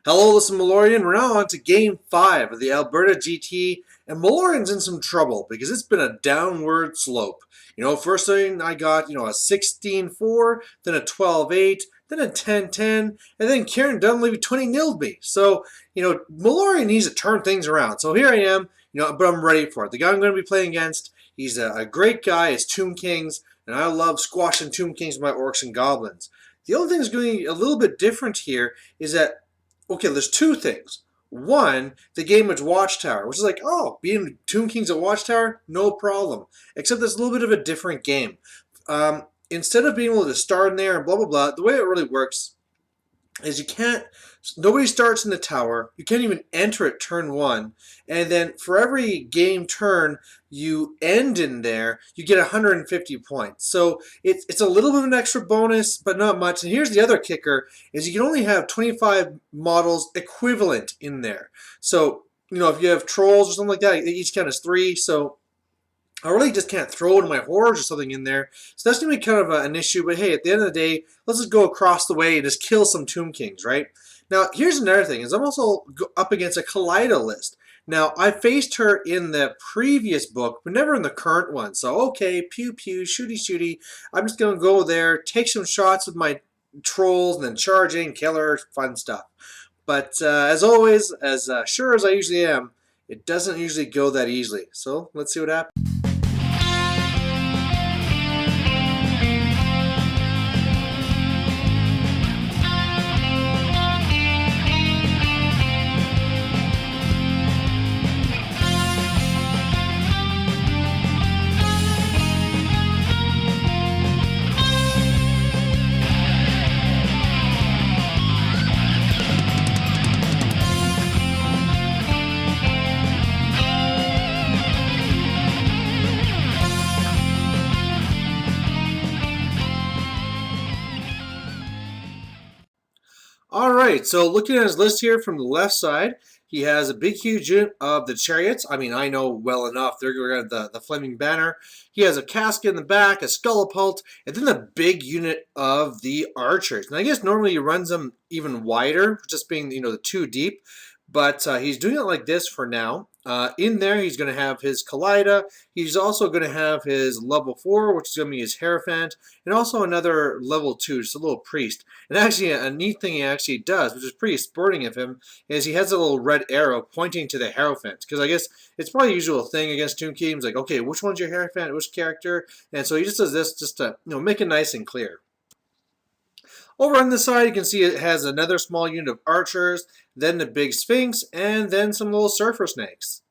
Hello, this is Malorian. We're now on to Game 5 of the Alberta GT, and Malorian's in some trouble because it's been a downward slope. First thing I got, a 16-4, then a 12-8, then a 10-10, and then Kieran Dunleavy 20-0'd me. So, Malorian needs to turn things around. So here I am, but I'm ready for it. The guy I'm going to be playing against, he's a great guy. It's Tomb Kings, and I love squashing Tomb Kings with my Orcs and Goblins. The only thing that's going a little bit different here is that okay, there's two things. One, the game is Watchtower, which is like, oh, being Tomb Kings at Watchtower, no problem. Except it's a little bit of a different game. Instead of being able to start in there and blah, blah, blah, the way it really works is nobody starts in the tower, you can't even enter it turn one, and then for every game turn you end in there, you get 150 points. So it's a little bit of an extra bonus, but not much. And here's the other kicker, is you can only have 25 models equivalent in there. So, if you have trolls or something like that, each count is 3, so I really just can't throw one of my horrors or something in there. So that's going to be kind of an issue. But hey, at the end of the day, let's just go across the way and just kill some Tomb Kings, right? Now, here's another thing. Is I'm also up against a Khalida list. Now, I faced her in the previous book, but never in the current one. So, okay, pew pew, shooty shooty. I'm just going to go there, take some shots with my trolls, and then charge in, kill her, fun stuff. But as always, as sure as I usually am, it doesn't usually go that easily. So, let's see what happens. Alright, so looking at his list here from the left side, he has a big huge unit of the chariots. I mean, I know well enough. They're going to the flaming banner. He has a casket in the back, a scullipult, and then the big unit of the archers. And I guess normally he runs them even wider, just being, the 2 deep. But he's doing it like this for now. In there, he's going to have his Khalida. He's also going to have his level 4, which is going to be his Hierophant, and also another level 2, just a little priest. And actually, a neat thing he actually does, which is pretty sporting of him, is he has a little red arrow pointing to the Hierophant. Because I guess it's probably a usual thing against Tomb Kings, like, okay, which one's your Hierophant, which character? And so he just does this just to make it nice and clear. Over on the side, you can see it has another small unit of archers, then the big sphinx, and then some little surfer snakes.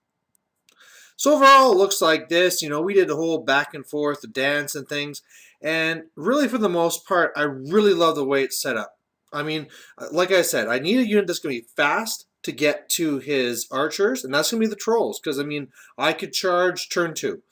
So overall, it looks like this. We did the whole back and forth, the dance and things, and really for the most part, I really love the way it's set up. I mean, like I said, I need a unit that's going to be fast to get to his archers, and that's going to be the trolls, because, I mean, I could charge turn 2.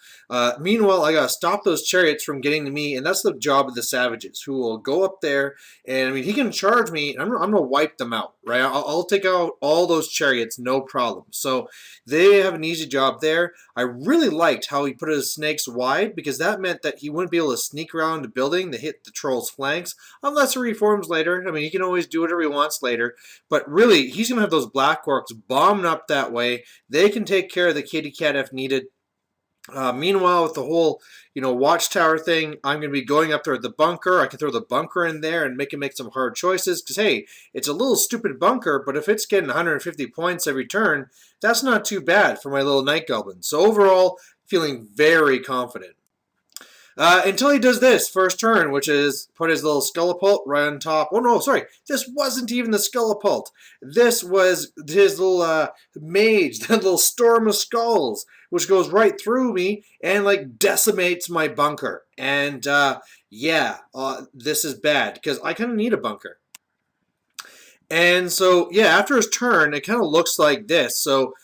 Meanwhile, I got to stop those chariots from getting to me, and that's the job of the savages, who will go up there, and, I mean, he can charge me, and I'm going to wipe them out, right? I'll take out all those chariots, no problem. So they have an easy job there. I really liked how he put his snakes wide, because that meant that he wouldn't be able to sneak around the building to hit the troll's flanks, unless he reforms later. I mean, he can always do whatever he wants later, but really, he's going to have those black orcs bombed up that way. They can take care of the kitty cat if needed. Meanwhile, with the whole, watchtower thing, I'm going to be going up there at the bunker. I can throw the bunker in there and make some hard choices. Because, hey, it's a little stupid bunker, but if it's getting 150 points every turn, that's not too bad for my little night goblin. So overall, feeling very confident. Until he does this first turn, which is put his little scullipult right on top. Oh, no, sorry. This wasn't even the scullipult. This was his little mage, that little storm of skulls, which goes right through me and, like, decimates my bunker. And, this is bad, because I kind of need a bunker. And so, yeah, after his turn, it kind of looks like this. So,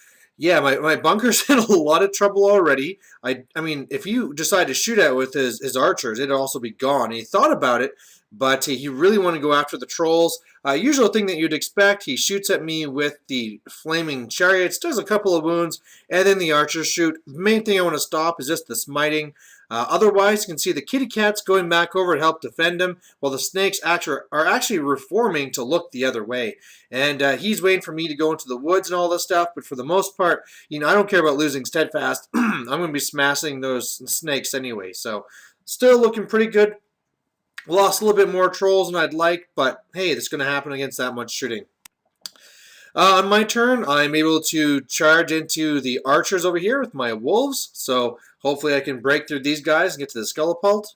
yeah, my bunker's in a lot of trouble already. I mean, if you decide to shoot at it with his archers, it'd also be gone. And he thought about it, but he really wanted to go after the trolls. Usual thing that you'd expect, he shoots at me with the flaming chariots, does a couple of wounds, and then the archers shoot. The main thing I want to stop is just the smiting. Otherwise, you can see the kitty cats going back over to help defend him, while the snakes are actually reforming to look the other way. And he's waiting for me to go into the woods and all this stuff, but for the most part, I don't care about losing steadfast. I'm going to be smashing those snakes anyway, so still looking pretty good. Lost a little bit more trolls than I'd like, but hey, that's going to happen against that much shooting. On my turn, I'm able to charge into the archers over here with my wolves, so hopefully I can break through these guys and get to the Skelepult.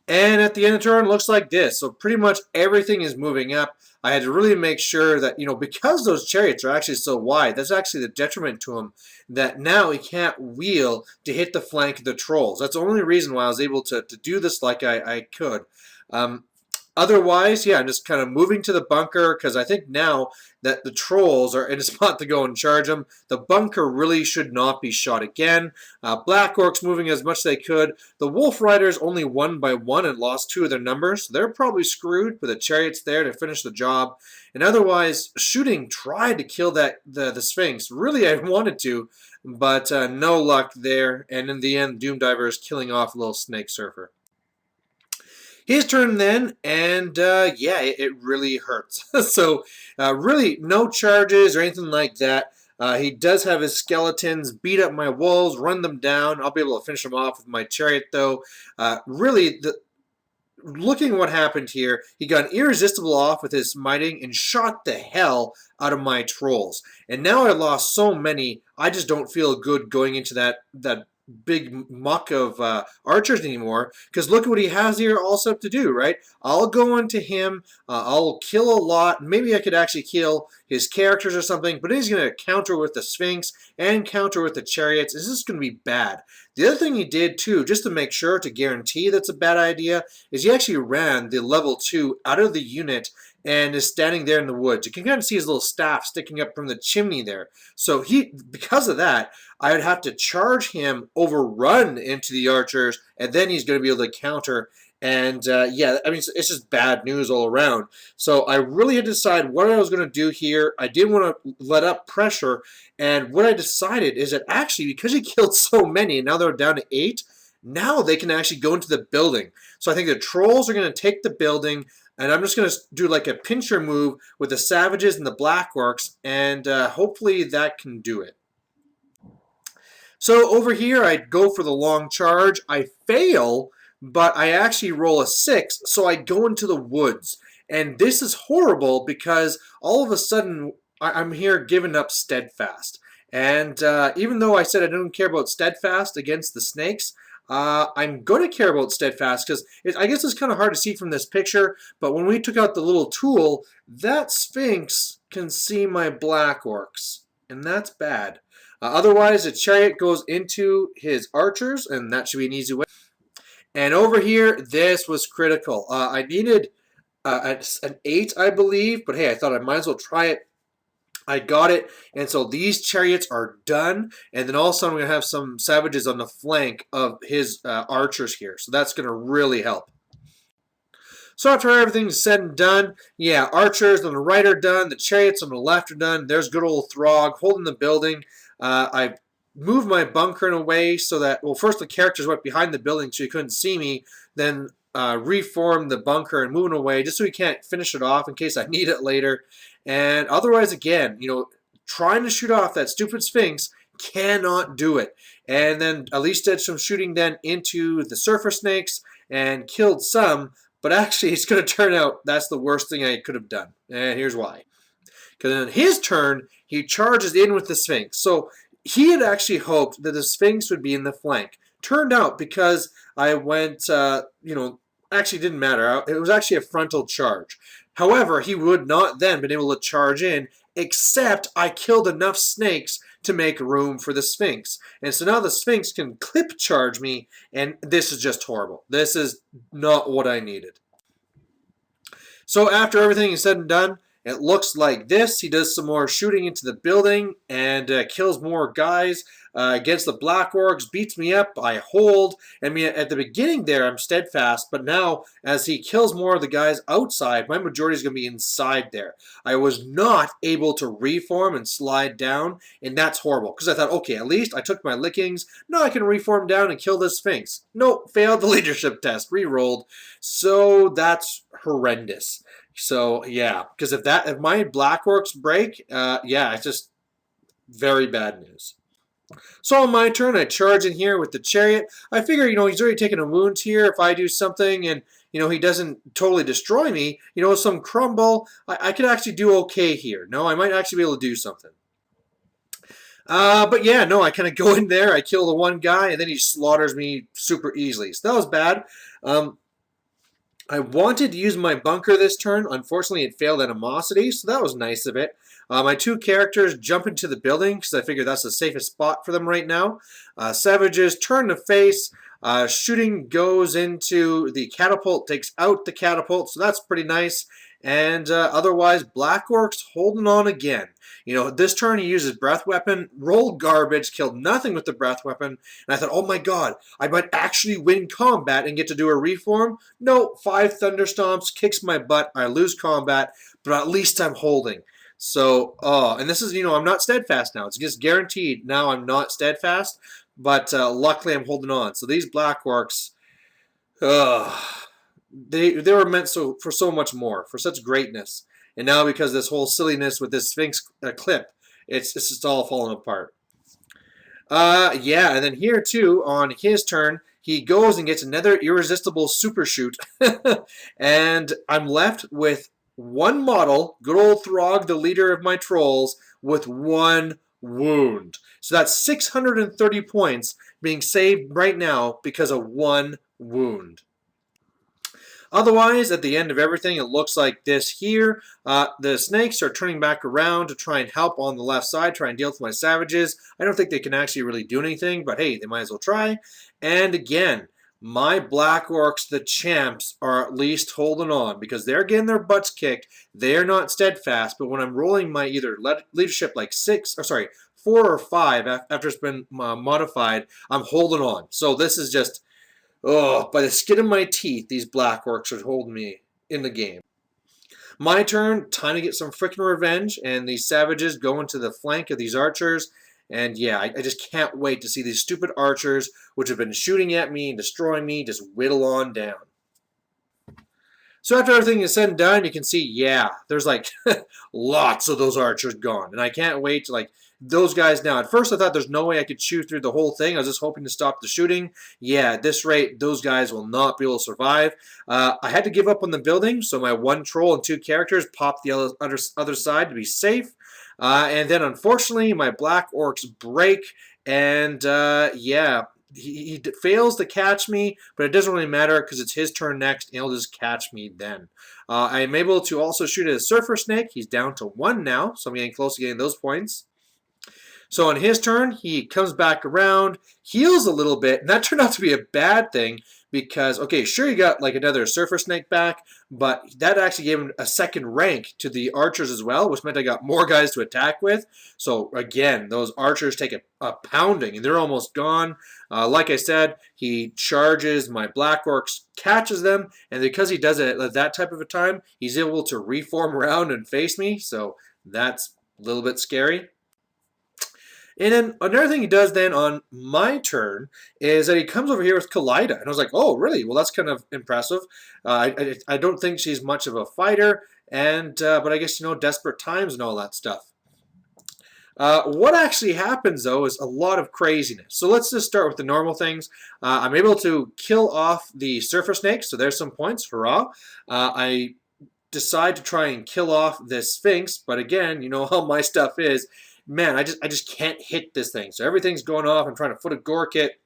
And at the end of the turn, it looks like this. So pretty much everything is moving up. I had to really make sure that, because those chariots are actually so wide, that's actually the detriment to him, that now he can't wheel to hit the flank of the trolls. That's the only reason why I was able to do this like I could. Otherwise, yeah, I'm just kind of moving to the bunker because I think now that the trolls are in a spot to go and charge them, the bunker really should not be shot again. Black Orcs moving as much as they could. The Wolf Riders only won by 1 and lost 2 of their numbers. So they're probably screwed, but the chariots there to finish the job. And otherwise, shooting tried to kill the Sphinx. Really, I wanted to, but no luck there. And in the end, Doomdiver is killing off a little Snake Surfer. His turn then, and yeah, it really hurts. So really no charges or anything like that. He does have his skeletons beat up my wolves, run them down. I'll be able to finish them off with my chariot though. Really, looking at what happened here, he got an irresistible off with his smiting and shot the hell out of my trolls. And now I lost so many, I just don't feel good going into that big muck of archers anymore, because look at what he has here all set up to do, right? I'll go into him, I'll kill a lot, maybe I could actually kill his characters or something, but he's going to counter with the Sphinx and counter with the chariots. This is going to be bad. The other thing he did too, just to make sure, to guarantee that's a bad idea, is he actually ran the level 2 out of the unit and is standing there in the woods. You can kind of see his little staff sticking up from the chimney there. So because of that, I would have to charge him, overrun into the archers, and then he's going to be able to counter. And yeah, I mean, it's just bad news all around. So I really had to decide what I was going to do here. I didn't want to let up pressure. And what I decided is that actually, because he killed so many, and now they're down to 8, now they can actually go into the building. So I think the trolls are going to take the building, and I'm just going to do like a pincher move with the savages and the Black Orcs, and hopefully that can do it. So over here, I go for the long charge. I fail, but I actually roll a 6, so I go into the woods. And this is horrible because all of a sudden, I'm here giving up steadfast. And even though I said I don't care about steadfast against the snakes, I'm going to care about steadfast because I guess it's kind of hard to see from this picture, but when we took out the little tool, that Sphinx can see my Black Orcs, and that's bad. Otherwise, the chariot goes into his archers, and that should be an easy way. And over here, this was critical. I needed an 8, I believe, but hey, I thought I might as well try it. I got it, and so these chariots are done, and then all of a sudden we're going to have some savages on the flank of his archers here, so that's going to really help. So after everything's said and done, yeah, archers on the right are done, the chariots on the left are done, there's good old Throg holding the building. I moved my bunker in a way so that, well, first the characters went behind the building so he couldn't see me, then reform the bunker and moving away just so he can't finish it off in case I need it later. And otherwise, again, trying to shoot off that stupid Sphinx, cannot do it. And then at least did some shooting then into the surfer snakes and killed some, but actually it's going to turn out that's the worst thing I could have done. And here's why. Because on his turn, he charges in with the Sphinx. So he had actually hoped that the Sphinx would be in the flank. Turned out, because I went, actually didn't matter. It was actually a frontal charge. However, he would not then been able to charge in, except I killed enough snakes to make room for the Sphinx. And so now the Sphinx can clip charge me, and this is just horrible. This is not what I needed. So after everything is said and done, It looks like this. He does some more shooting into the building and kills more guys against the Black Orcs, beats me up. I hold. I mean, at the beginning there, I'm steadfast, but now as he kills more of the guys outside, my majority is going to be inside there. I was not able to reform and slide down, and that's horrible because I thought, okay, at least I took my lickings. Now I can reform down and kill this Sphinx. Nope, failed the leadership test, re-rolled. So that's horrendous. So yeah, because if my Black Orcs break, yeah, it's just very bad news. So on my turn, I charge in here with the chariot. I figure, he's already taken a wound here. If I do something and, he doesn't totally destroy me, some crumble, I could actually do okay here. No, I might actually be able to do something. But yeah, no, I kind of go in there, I kill the one guy, and then he slaughters me super easily. So that was bad. I wanted to use my bunker this turn. Unfortunately, it failed animosity, so that was nice of it. My two characters jump into the building because I figure that's the safest spot for them right now. Savages turn to face. Shooting goes into the catapult, takes out the catapult, so that's pretty nice. And otherwise, Black Orcs holding on again. This turn he uses breath weapon, rolled garbage, killed nothing with the breath weapon, and I thought, oh my god, I might actually win combat and get to do a reform. No, 5 thunderstomps, kicks my butt, I lose combat, but at least I'm holding. So, and this is, I'm not steadfast now. It's just guaranteed now I'm not steadfast, but luckily I'm holding on. So these Black Orcs, they were meant for so much more, for such greatness. And now because of this whole silliness with this Sphinx clip, it's just all falling apart. Yeah, and then here too, on his turn, he goes and gets another irresistible super shoot. And I'm left with one model, good old Throg, the leader of my trolls, with 1 wound. So that's 630 points being saved right now because of 1 wound. Otherwise, at the end of everything, it looks like this here. The snakes are turning back around to try and help on the left side, try and deal with my savages. I don't think they can actually really do anything, but hey, they might as well try. And again, my Black Orcs, the champs, are at least holding on because they're getting their butts kicked. They're not steadfast, but when I'm rolling my either leadership like 4 or 5 after it's been modified, I'm holding on. So this is just... oh, by the skin of my teeth, these Black Orcs are holding me in the game. My turn, time to get some freaking revenge, and these savages go into the flank of these archers. And yeah, I just can't wait to see these stupid archers, which have been shooting at me and destroying me, just whittle on down. So after everything is said and done, you can see, yeah, there's like lots of those archers gone. And I can't wait to those guys now. At first I thought there's no way I could shoot through the whole thing. I was just hoping to stop the shooting. Yeah, at this rate, those guys will not be able to survive. I had to give up on the building, so my 1 troll and 2 characters popped the other side to be safe. And then unfortunately, my Black Orcs break, and yeah, he fails to catch me, but it doesn't really matter because it's his turn next, and he'll just catch me then. I am able to also shoot at a Surfer Snake. He's down to 1 now, so I'm getting close to getting those points. So on his turn, he comes back around, heals a little bit, and that turned out to be a bad thing because, okay, sure, you got another Surfer Snake back, but that actually gave him a 2nd rank to the archers as well, which meant I got more guys to attack with. So again, those archers take a pounding, and they're almost gone. Like I said, he charges my Black Orcs, catches them, and because he does it at that type of a time, he's able to reform around and face me, so that's a little bit scary. And then another thing he does then on my turn is that he comes over here with Khalida. And I was like, oh, really? Well, that's kind of impressive. I don't think she's much of a fighter, and but I guess, desperate times and all that stuff. What actually happens, though, is a lot of craziness. So let's just start with the normal things. I'm able to kill off the Surfer Snakes, so there's some points. Hurrah. I decide to try and kill off this Sphinx, but again, you know how my stuff is. Man, I just can't hit this thing. So everything's going off. I'm trying to foot a Gork it.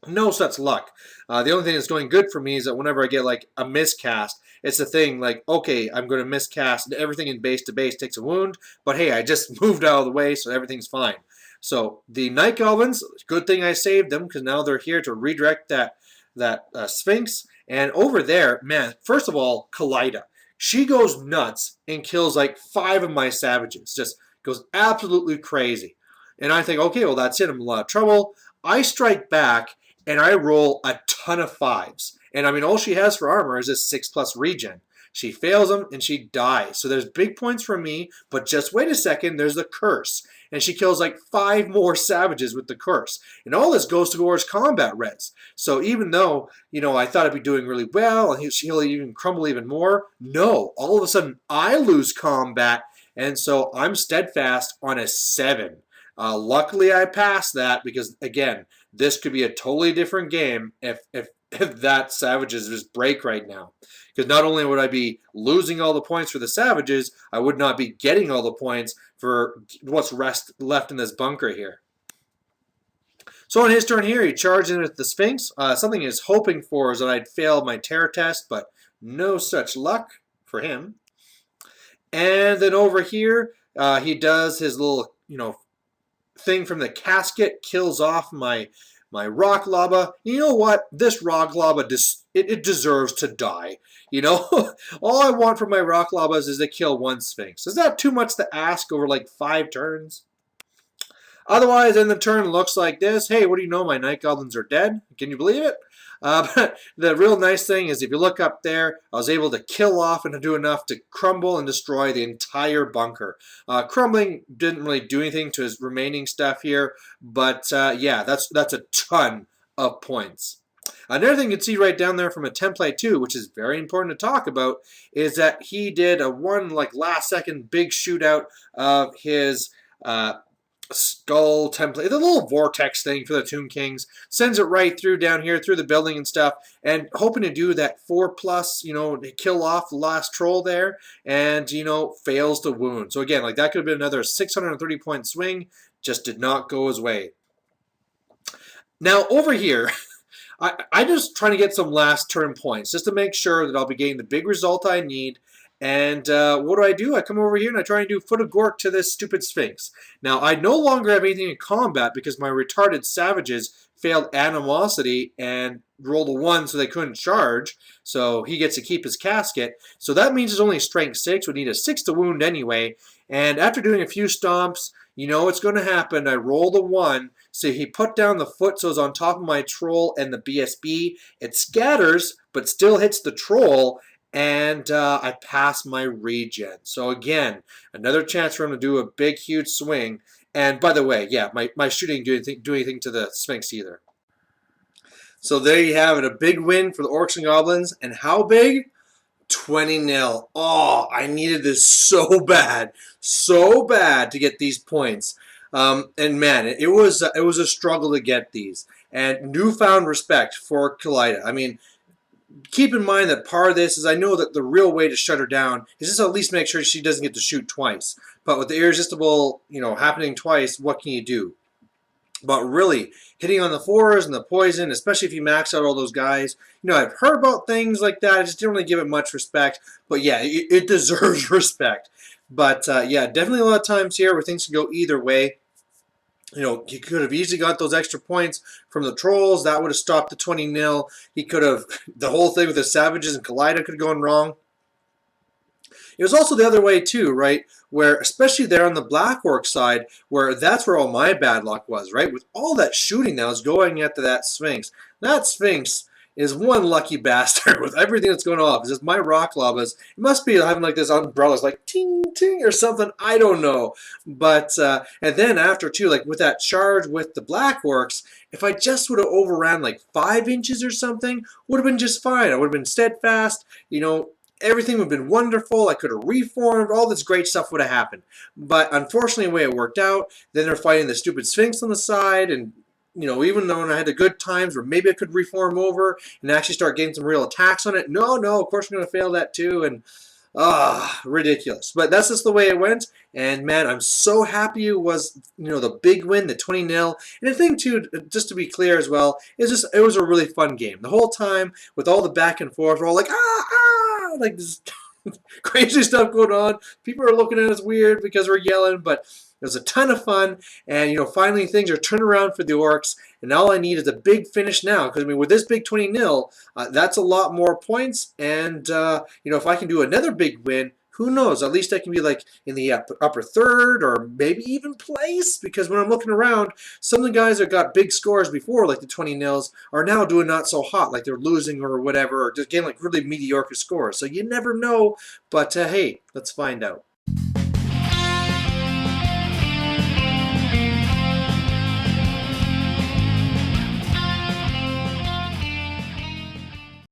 No such luck. The only thing that's going good for me is that whenever I get a miscast, it's a thing okay, I'm going to miscast. Everything in base to base takes a wound. But hey, I just moved out of the way, so everything's fine. So the Night Goblins, good thing I saved them because now they're here to redirect that Sphinx. And over there, man, first of all, Khalida. She goes nuts and kills like 5 of my savages. Just goes absolutely crazy. And I think, okay, well, that's it. I'm in a lot of trouble. I strike back and I roll a ton of 5s. And I mean, all she has for armor is a 6+ regen. She fails them and she dies. So there's big points for me, but just wait a second, there's the curse. And she kills like 5 more savages with the curse. And all this goes towards combat res. So even though, I thought I'd be doing really well and he'll even crumble even more, no, all of a sudden I lose combat. And so I'm steadfast on a 7. Luckily, I passed that because, again, this could be a totally different game if that savages just break right now. Because not only would I be losing all the points for the savages, I would not be getting all the points for what's left in this bunker here. So on his turn here, he charged in with the Sphinx. Something he's hoping for is that I'd fail my terror test, but no such luck for him. And then over here, he does his little, thing from the casket, kills off my rock lava. You know what? This rock lava, it deserves to die. All I want from my rock lavas is to kill 1 Sphinx. Is that too much to ask over like 5 turns? Otherwise, then the turn looks like this. Hey, what do you know? My night goblins are dead. Can you believe it? But the real nice thing is if you look up there, I was able to kill off and do enough to crumble and destroy the entire bunker. Crumbling didn't really do anything to his remaining stuff here, but yeah, that's a ton of points. Another thing you can see right down there from a template too, which is very important to talk about, is that he did a last second big shootout of his skull template, the little vortex thing for the Tomb Kings, sends it right through down here through the building and stuff, and hoping to do that 4+, kill off the last troll there, and fails to wound. So again, that could have been another 630 point swing, just did not go his way. Now over here, I just trying to get some last turn points just to make sure that I'll be getting the big result I need. And what do? I come over here and I try and do Foot of Gork to this stupid Sphinx. Now, I no longer have anything in combat because my retarded savages failed Animosity and rolled a 1 so they couldn't charge. So he gets to keep his casket. So that means it's only strength 6. Would need a 6 to wound anyway. And after doing a few stomps, what's going to happen. I rolled a 1. So he put down the foot so it's on top of my troll and the BSB. It scatters, but still hits the troll. And I pass my regen. So again, another chance for him to do a big, huge swing. And by the way, yeah, my shooting didn't do anything to the Sphinx either. So there you have it, a big win for the Orcs and Goblins. And how big? 20-0. Oh, I needed this so bad to get these points. And man, it was a struggle to get these. And newfound respect for Khalida. I mean, keep in mind that part of this is I know that the real way to shut her down is just at least make sure she doesn't get to shoot twice. But with the irresistible, happening twice, what can you do? But really, hitting on the 4s and the poison, especially if you max out all those guys, I've heard about things like that. I just didn't really give it much respect. But yeah, it deserves respect. But yeah, definitely a lot of times here where things can go either way. He could have easily got those extra points from the trolls. That would have stopped the 20-0. He could have, the whole thing with the savages and Khalida could have gone wrong. It was also the other way too, right? Where, especially there on the Black Orc side, where that's where all my bad luck was, right? With all that shooting that was going after that Sphinx. That Sphinx is one lucky bastard with everything that's going on. It's just my rock lavas. It must be having this umbrellas ting ting or something. I don't know. But and then after too, with that charge with the Black Orcs, if I just would have overran 5 inches or something, would have been just fine. I would have been steadfast. Everything would have been wonderful. I could have reformed. All this great stuff would have happened. But unfortunately, the way it worked out, then they're fighting the stupid Sphinx on the side, and even though I had the good times where maybe I could reform over and actually start getting some real attacks on it, no, of course I'm going to fail that too, and ridiculous. But that's just the way it went, and man, I'm so happy it was, the big win, the 20-0. And the thing too, just to be clear as well, it was a really fun game. The whole time, with all the back and forth, we're all this crazy stuff going on. People are looking at us weird because we're yelling, but It was a ton of fun, and finally things are turning around for the Orcs, and all I need is a big finish now. Because I mean, with this big 20-0, that's a lot more points, and if I can do another big win, who knows? At least I can be like in the upper third or maybe even place. Because when I'm looking around, some of the guys that got big scores before, like the 20-0s, are now doing not so hot, like they're losing or whatever, or just getting like really mediocre scores. So you never know. But hey, let's find out.